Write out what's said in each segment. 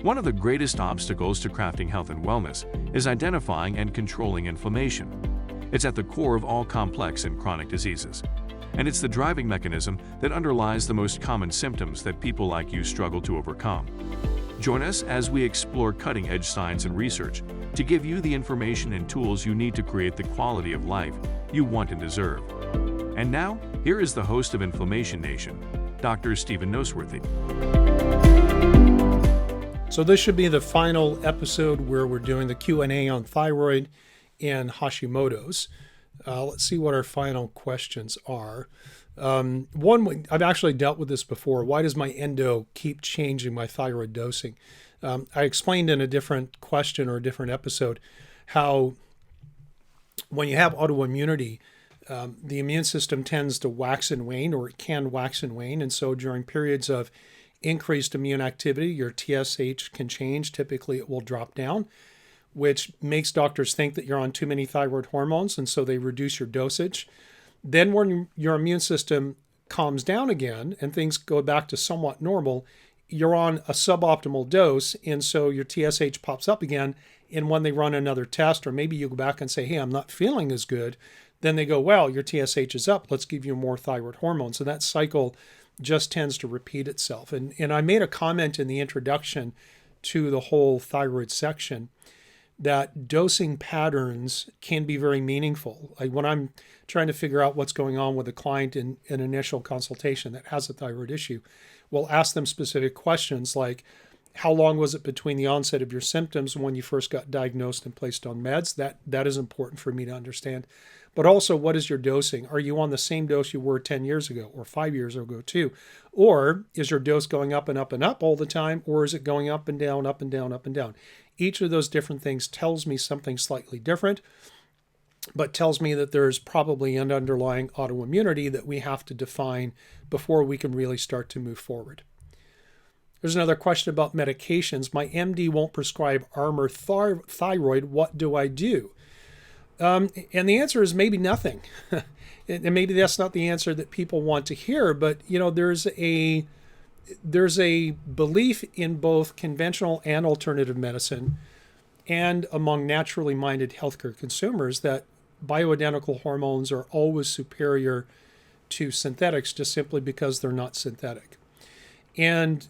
One of the greatest obstacles to crafting health and wellness is identifying and controlling inflammation. It's at the core of all complex and chronic diseases, and it's the driving mechanism that underlies the most common symptoms that people like you struggle to overcome. Join us as we explore cutting-edge science and research to give you the information and tools you need to create the quality of life you want and deserve. And now, here is the host of Inflammation Nation, Dr. Stephen Noseworthy. So this should be the final episode where we're doing the Q&A on thyroid and Hashimoto's. Let's see what our final questions are. One, I've actually dealt with this before. Why does my endo keep changing my thyroid dosing? I explained in a different question or a different episode how when you have autoimmunity, the immune system tends to wax and wane, or it can wax and wane. And so during periods of increased immune activity, your TSH can change. Typically, it will drop down, which makes doctors think that you're on too many thyroid hormones, and so they reduce your dosage. Then when your immune system calms down again and things go back to somewhat normal, you're on a suboptimal dose, and so your TSH pops up again. And when they run another test, or maybe you go back and say, hey, I'm not feeling as good, then they go, well, your TSH is up. Let's give you more thyroid hormones. And that cycle just tends to repeat itself. And I made a comment in the introduction to the whole thyroid section that dosing patterns can be very meaningful. Like when I'm trying to figure out what's going on with a client in an initial consultation that has a thyroid issue, we'll ask them specific questions like, how long was it between the onset of your symptoms and when you first got diagnosed and placed on meds? That is important for me to understand. But also, what is your dosing? Are you on the same dose you were 10 years ago or 5 years ago too? Or is your dose going up and up and up all the time? Or is it going up and down, up and down, up and down? Each of those different things tells me something slightly different, but tells me that there's probably an underlying autoimmunity that we have to define before we can really start to move forward. There's another question about medications. My MD won't prescribe Armour thyroid. What do I do? And the answer is maybe nothing. And maybe that's not the answer that people want to hear, but there's a belief in both conventional and alternative medicine and among naturally minded healthcare consumers that bioidentical hormones are always superior to synthetics just simply because they're not synthetic. And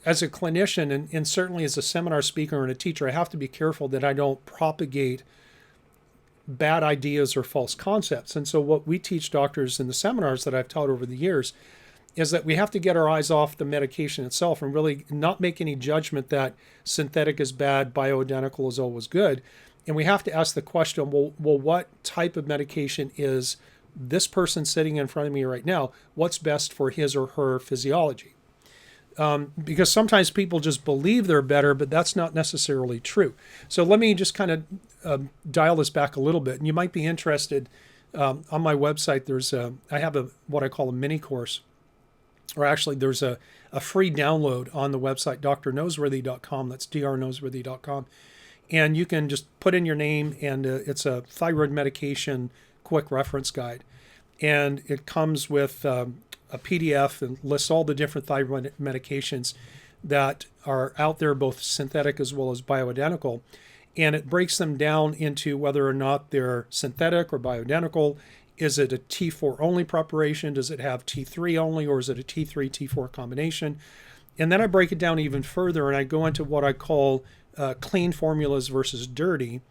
as a clinician, and certainly as a seminar speaker and a teacher, I have to be careful that I don't propagate bad ideas or false concepts. And so what we teach doctors in the seminars that I've taught over the years is that we have to get our eyes off the medication itself and really not make any judgment that synthetic is bad, bioidentical is always good. And we have to ask the question, well, what type of medication is this person sitting in front of me right now? What's best for his or her physiology? Because sometimes people just believe they're better, but that's not necessarily true. So let me just kind of dial this back a little bit. And you might be interested on my website. I have what I call a mini course, or actually there's a free download on the website, drnoseworthy.com. That's drnoseworthy.com. And you can just put in your name, and it's a thyroid medication quick reference guide. And it comes with a PDF and lists all the different thyroid medications that are out there, both synthetic as well as bioidentical. And it breaks them down into whether or not they're synthetic or bioidentical. Is it a T4 only preparation? Does it have T3 only, or is it a T3, T4 combination? And then I break it down even further, and I go into what I call clean formulas versus dirty.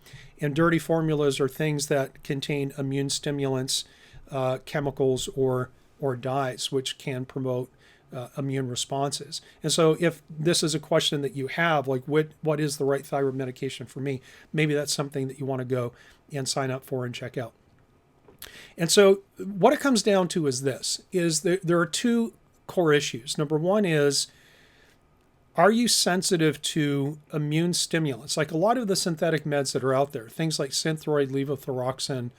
And dirty formulas are things that contain immune stimulants, chemicals, or dyes, which can promote immune responses. And so if this is a question that you have, like what is the right thyroid medication for me, maybe that's something that you want to go and sign up for and check out. And so what it comes down to is this, is there are two core issues. Number one is, are you sensitive to immune stimulants? Like a lot of the synthetic meds that are out there, things like Synthroid, levothyroxine,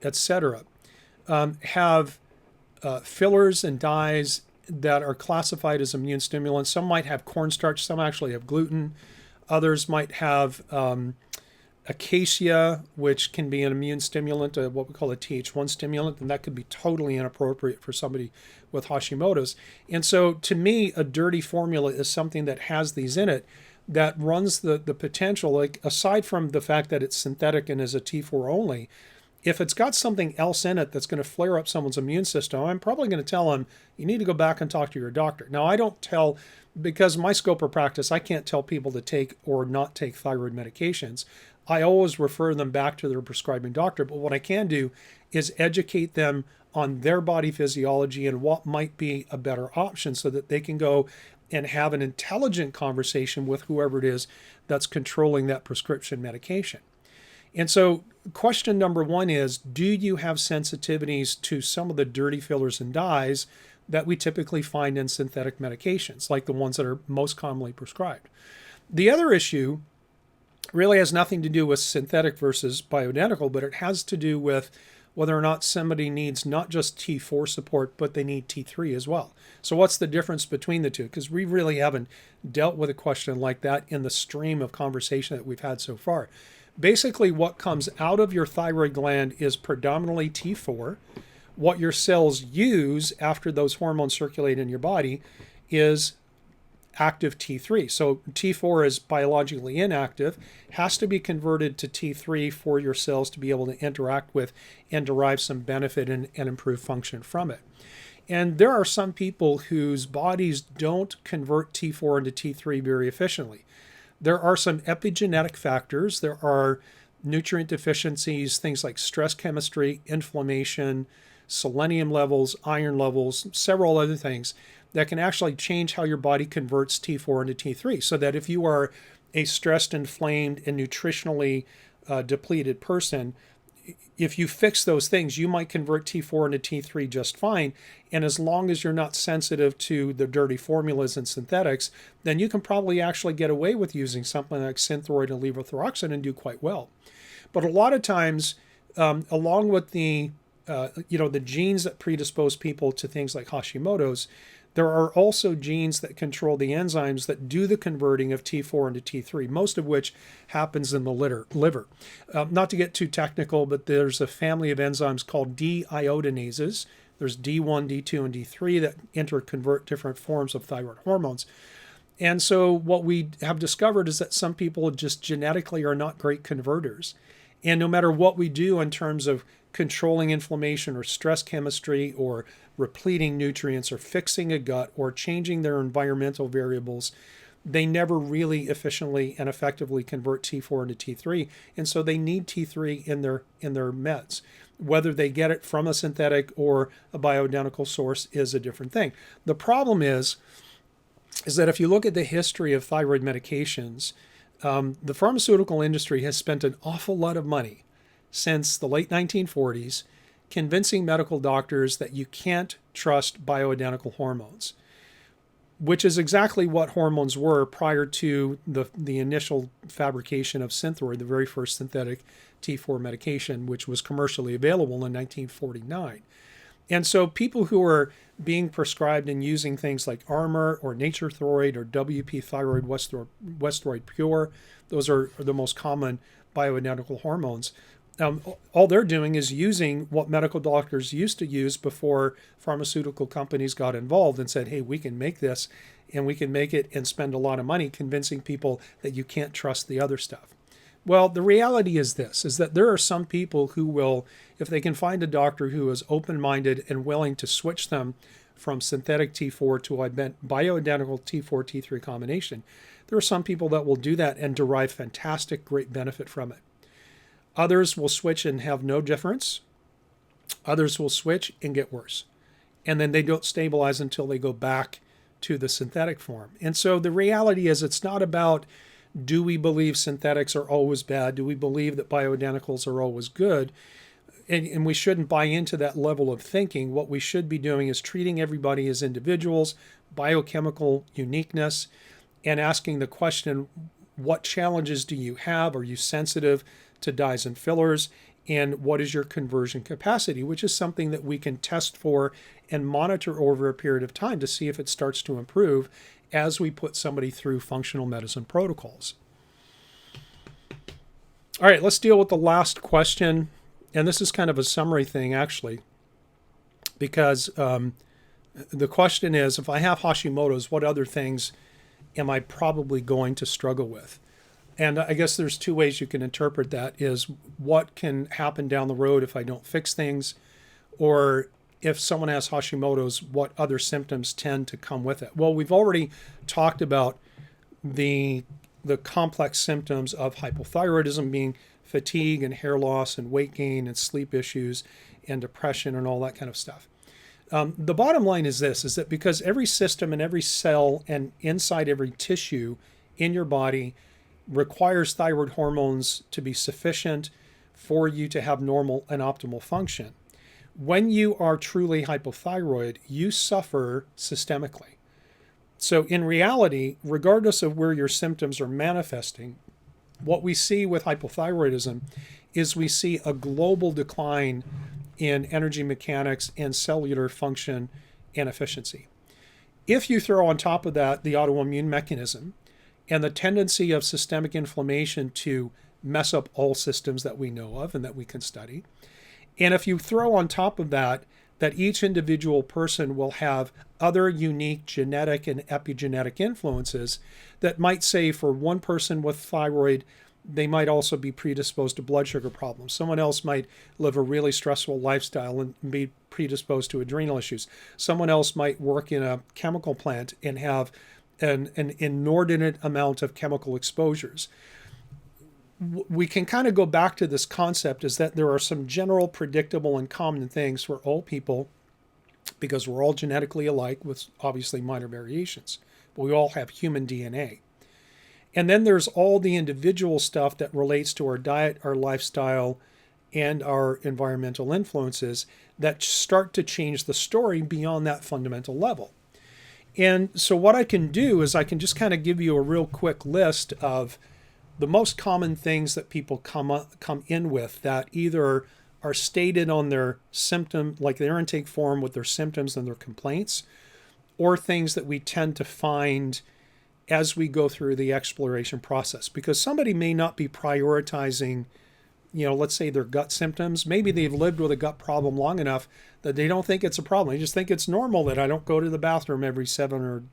etc., have fillers and dyes that are classified as immune stimulants. Some might have cornstarch, some actually have gluten. Others might have acacia, which can be an immune stimulant, what we call a Th1 stimulant, and that could be totally inappropriate for somebody with Hashimoto's. And so to me, a dirty formula is something that has these in it, that runs the potential, like aside from the fact that it's synthetic and is a T4 only, if it's got something else in it that's going to flare up someone's immune system, I'm probably going to tell them, you need to go back and talk to your doctor. Now, I don't tell, because my scope of practice, I can't tell people to take or not take thyroid medications. I always refer them back to their prescribing doctor. But what I can do is educate them on their body physiology and what might be a better option so that they can go and have an intelligent conversation with whoever it is that's controlling that prescription medication. And so question number one is, do you have sensitivities to some of the dirty fillers and dyes that we typically find in synthetic medications, like the ones that are most commonly prescribed? The other issue really has nothing to do with synthetic versus bioidentical, but it has to do with whether or not somebody needs not just T4 support, but they need T3 as well. So what's the difference between the two? Because we really haven't dealt with a question like that in the stream of conversation that we've had so far. Basically, what comes out of your thyroid gland is predominantly T4. What your cells use after those hormones circulate in your body is active T3. So T4 is biologically inactive, has to be converted to T3 for your cells to be able to interact with and derive some benefit and improve function from it. And there are some people whose bodies don't convert T4 into T3 very efficiently. There are some epigenetic factors. There are nutrient deficiencies, things like stress chemistry, inflammation, selenium levels, iron levels, several other things that can actually change how your body converts T4 into T3. So that if you are a stressed, inflamed, and nutritionally depleted person, if you fix those things, you might convert T4 into T3 just fine. And as long as you're not sensitive to the dirty formulas and synthetics, then you can probably actually get away with using something like Synthroid and levothyroxine and do quite well. But a lot of times, along with the the genes that predispose people to things like Hashimoto's, there are also genes that control the enzymes that do the converting of T4 into T3, most of which happens in the liver. Not to get too technical, but there's a family of enzymes called deiodinases. There's D1, D2, and D3 that interconvert different forms of thyroid hormones. And so what we have discovered is that some people just genetically are not great converters. And no matter what we do in terms of controlling inflammation or stress chemistry or repleting nutrients or fixing a gut or changing their environmental variables, they never really efficiently and effectively convert T4 into T3. And so they need T3 in their meds. Whether they get it from a synthetic or a bioidentical source is a different thing. The problem is that if you look at the history of thyroid medications, the pharmaceutical industry has spent an awful lot of money since the late 1940s convincing medical doctors that you can't trust bioidentical hormones, which is exactly what hormones were prior to the initial fabrication of Synthroid, the very first synthetic T4 medication, which was commercially available in 1949. And so people who are being prescribed and using things like Armour or Nature Throid or WP Thyroid Westroid Pure, those are the most common bioidentical hormones. All they're doing is using what medical doctors used to use before pharmaceutical companies got involved and said, hey, we can make this and we can make it and spend a lot of money convincing people that you can't trust the other stuff. Well, the reality is this, is that there are some people who will, if they can find a doctor who is open-minded and willing to switch them from synthetic T4 to a bioidentical T4, T3 combination, there are some people that will do that and derive fantastic, great benefit from it. Others will switch and have no difference. Others will switch and get worse. And then they don't stabilize until they go back to the synthetic form. And so the reality is it's not about, do we believe synthetics are always bad? Do we believe that bioidenticals are always good? And we shouldn't buy into that level of thinking. What we should be doing is treating everybody as individuals, biochemical uniqueness, and asking the question, what challenges do you have? Are you sensitive to dyes and fillers? And what is your conversion capacity, which is something that we can test for and monitor over a period of time to see if it starts to improve as we put somebody through functional medicine protocols. All right, let's deal with the last question. And this is kind of a summary thing, actually, because the question is, if I have Hashimoto's, what other things am I probably going to struggle with? And I guess there's two ways you can interpret that: is what can happen down the road if I don't fix things, or if someone has Hashimoto's, what other symptoms tend to come with it? Well, we've already talked about the complex symptoms of hypothyroidism being fatigue and hair loss and weight gain and sleep issues and depression and all that kind of stuff. The bottom line is this, is that because every system and every cell and inside every tissue in your body requires thyroid hormones to be sufficient for you to have normal and optimal function, when you are truly hypothyroid, you suffer systemically. So in reality, regardless of where your symptoms are manifesting, what we see with hypothyroidism is we see a global decline in energy mechanics and cellular function and efficiency. If you throw on top of that the autoimmune mechanism and the tendency of systemic inflammation to mess up all systems that we know of and that we can study, and if you throw on top of that each individual person will have other unique genetic and epigenetic influences that might say for one person with thyroid, they might also be predisposed to blood sugar problems. Someone else might live a really stressful lifestyle and be predisposed to adrenal issues. Someone else might work in a chemical plant and have an inordinate amount of chemical exposures. We can kind of go back to this concept is that there are some general predictable and common things for all people because we're all genetically alike with obviously minor variations, but we all have human DNA. And then there's all the individual stuff that relates to our diet, our lifestyle, and our environmental influences that start to change the story beyond that fundamental level. And so what I can do is I can just kind of give you a real quick list of the most common things that people come in with that either are stated on their symptom, like their intake form with their symptoms and their complaints, or things that we tend to find as we go through the exploration process. Because somebody may not be prioritizing, let's say their gut symptoms. Maybe they've lived with a gut problem long enough that they don't think it's a problem. They just think it's normal that I don't go to the bathroom every 7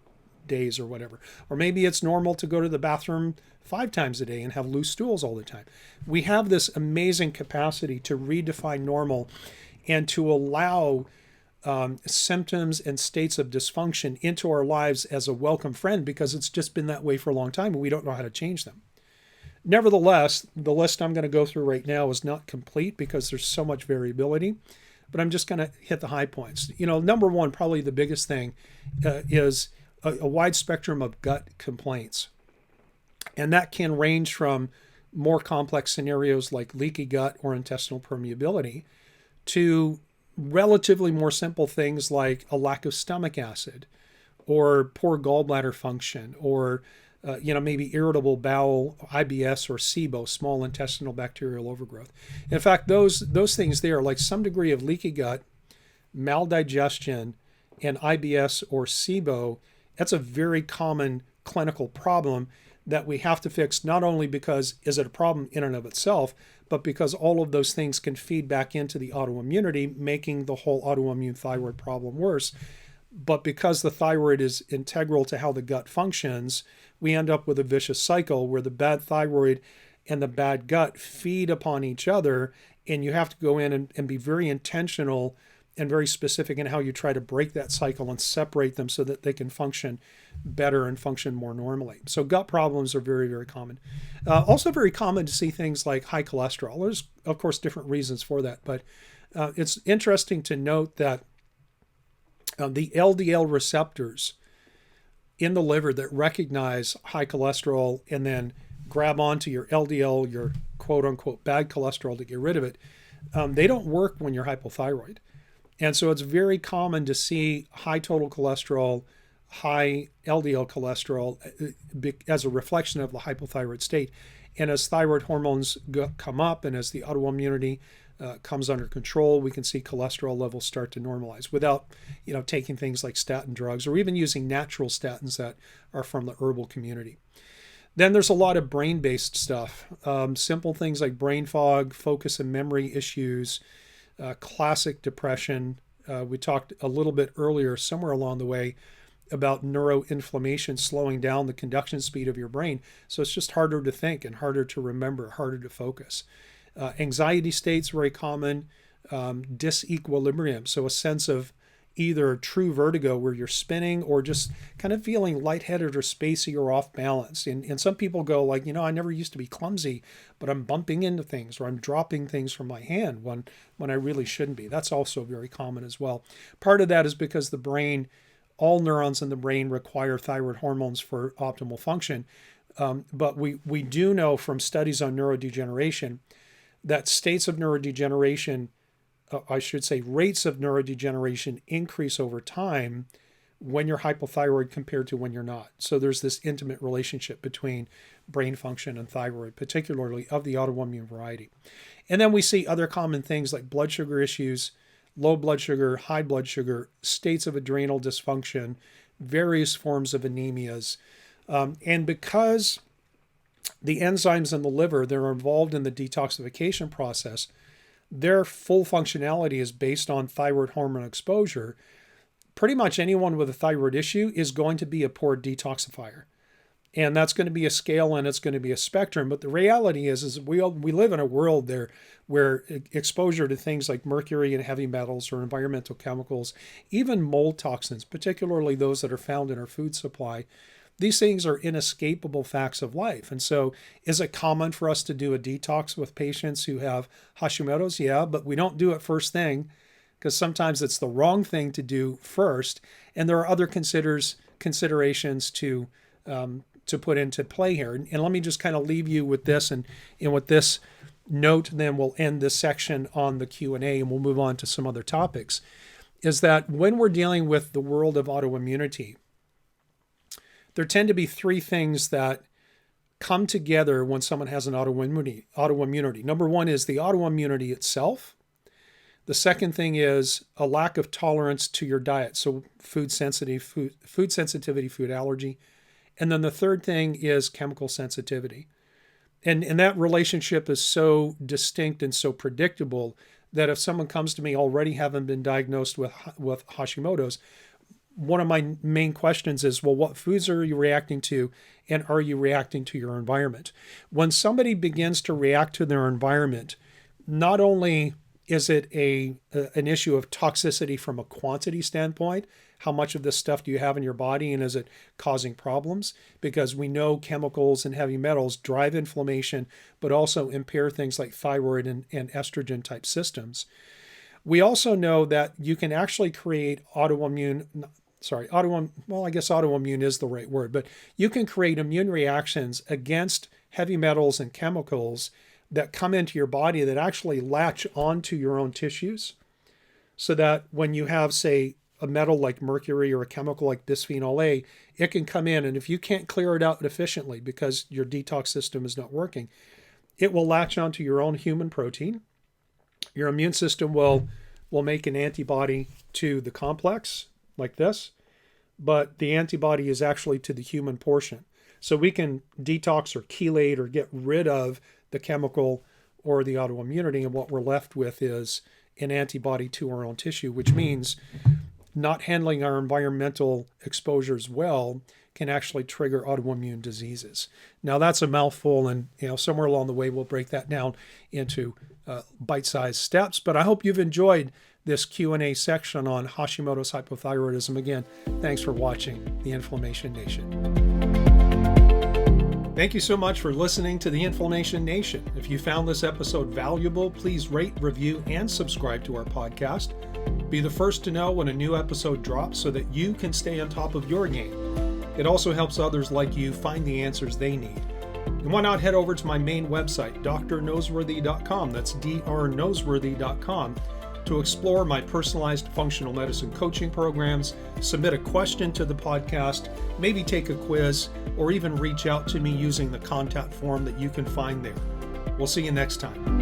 days or whatever. Or maybe it's normal to go to the bathroom 5 times a day and have loose stools all the time. We have this amazing capacity to redefine normal and to allow symptoms and states of dysfunction into our lives as a welcome friend because it's just been that way for a long time and we don't know how to change them. Nevertheless, the list I'm going to go through right now is not complete because there's so much variability, but I'm just going to hit the high points. Number one, probably the biggest thing is a wide spectrum of gut complaints. And that can range from more complex scenarios like leaky gut or intestinal permeability to relatively more simple things like a lack of stomach acid or poor gallbladder function or maybe irritable bowel, IBS or SIBO, small intestinal bacterial overgrowth. In fact, those things there, like some degree of leaky gut, maldigestion, and IBS or SIBO, that's a very common clinical problem that we have to fix, not only because is it a problem in and of itself, but because all of those things can feed back into the autoimmunity, making the whole autoimmune thyroid problem worse. But because the thyroid is integral to how the gut functions, we end up with a vicious cycle where the bad thyroid and the bad gut feed upon each other, and you have to go in and be very intentional and very specific in how you try to break that cycle and separate them so that they can function better and function more normally. So gut problems are very, very common. Also very common to see things like high cholesterol. There's, of course, different reasons for that, but it's interesting to note that the LDL receptors in the liver that recognize high cholesterol and then grab onto your LDL, your quote-unquote bad cholesterol to get rid of it, they don't work when you're hypothyroid. And so it's very common to see high total cholesterol, high LDL cholesterol as a reflection of the hypothyroid state. And as thyroid hormones come up and as the autoimmunity comes under control, we can see cholesterol levels start to normalize without, taking things like statin drugs or even using natural statins that are from the herbal community. Then there's a lot of brain-based stuff, simple things like brain fog, focus and memory issues, classic depression. We talked a little bit earlier, somewhere along the way, about neuroinflammation slowing down the conduction speed of your brain. So it's just harder to think and harder to remember, harder to focus. Anxiety states, very common. Disequilibrium, so a sense of either true vertigo where you're spinning or just kind of feeling lightheaded or spacey or off balance. And some people go like, I never used to be clumsy, but I'm bumping into things or I'm dropping things from my hand when I really shouldn't be. That's also very common as well. Part of that is because the brain, all neurons in the brain require thyroid hormones for optimal function. But we do know from studies on neurodegeneration that states of neurodegeneration, rates of neurodegeneration increase over time when you're hypothyroid compared to when you're not. So there's this intimate relationship between brain function and thyroid, particularly of the autoimmune variety. And then we see other common things like blood sugar issues, low blood sugar, high blood sugar, states of adrenal dysfunction, various forms of anemias. And because the enzymes in the liver, they're involved in the detoxification process, their full functionality is based on thyroid hormone exposure. Pretty much anyone with a thyroid issue is going to be a poor detoxifier. And that's going to be a scale and it's going to be a spectrum. But the reality is we live in a world there where exposure to things like mercury and heavy metals or environmental chemicals, even mold toxins, particularly those that are found in our food supply, these things are inescapable facts of life. And so is it common for us to do a detox with patients who have Hashimoto's? Yeah, but we don't do it first thing because sometimes it's the wrong thing to do first. And there are other considerations to put into play here. And let me just kind of leave you with this and with this note, then we'll end this section on the Q&A and we'll move on to some other topics, is that when we're dealing with the world of autoimmunity, there tend to be three things that come together when someone has an autoimmunity. Number one is the autoimmunity itself. The second thing is a lack of tolerance to your diet, so food sensitivity, food allergy. And then the third thing is chemical sensitivity. And that relationship is so distinct and so predictable that if someone comes to me already having been diagnosed with Hashimoto's, one of my main questions is, well, what foods are you reacting to, and are you reacting to your environment? When somebody begins to react to their environment, not only is it an issue of toxicity from a quantity standpoint, how much of this stuff do you have in your body, and is it causing problems? Because we know chemicals and heavy metals drive inflammation, but also impair things like thyroid and estrogen type systems. We also know that you can actually create autoimmune is the right word, but you can create immune reactions against heavy metals and chemicals that come into your body that actually latch onto your own tissues, so that when you have, say, a metal like mercury or a chemical like bisphenol A, it can come in, and if you can't clear it out efficiently because your detox system is not working, it will latch onto your own human protein. Your immune system will make an antibody to the complex like this, but the antibody is actually to the human portion. So we can detox or chelate or get rid of the chemical or the autoimmunity, and what we're left with is an antibody to our own tissue, which means not handling our environmental exposures well can actually trigger autoimmune diseases. Now that's a mouthful, and somewhere along the way we'll break that down into bite-sized steps. But I hope you've enjoyed this Q&A section on Hashimoto's hypothyroidism. Again, thanks for watching The Inflammation Nation. Thank you so much for listening to The Inflammation Nation. If you found this episode valuable, please rate, review, and subscribe to our podcast. Be the first to know when a new episode drops so that you can stay on top of your game. It also helps others like you find the answers they need. And why not head over to my main website, drnoseworthy.com, that's drnoseworthy.com, to explore my personalized functional medicine coaching programs, submit a question to the podcast, maybe take a quiz, or even reach out to me using the contact form that you can find there. We'll see you next time.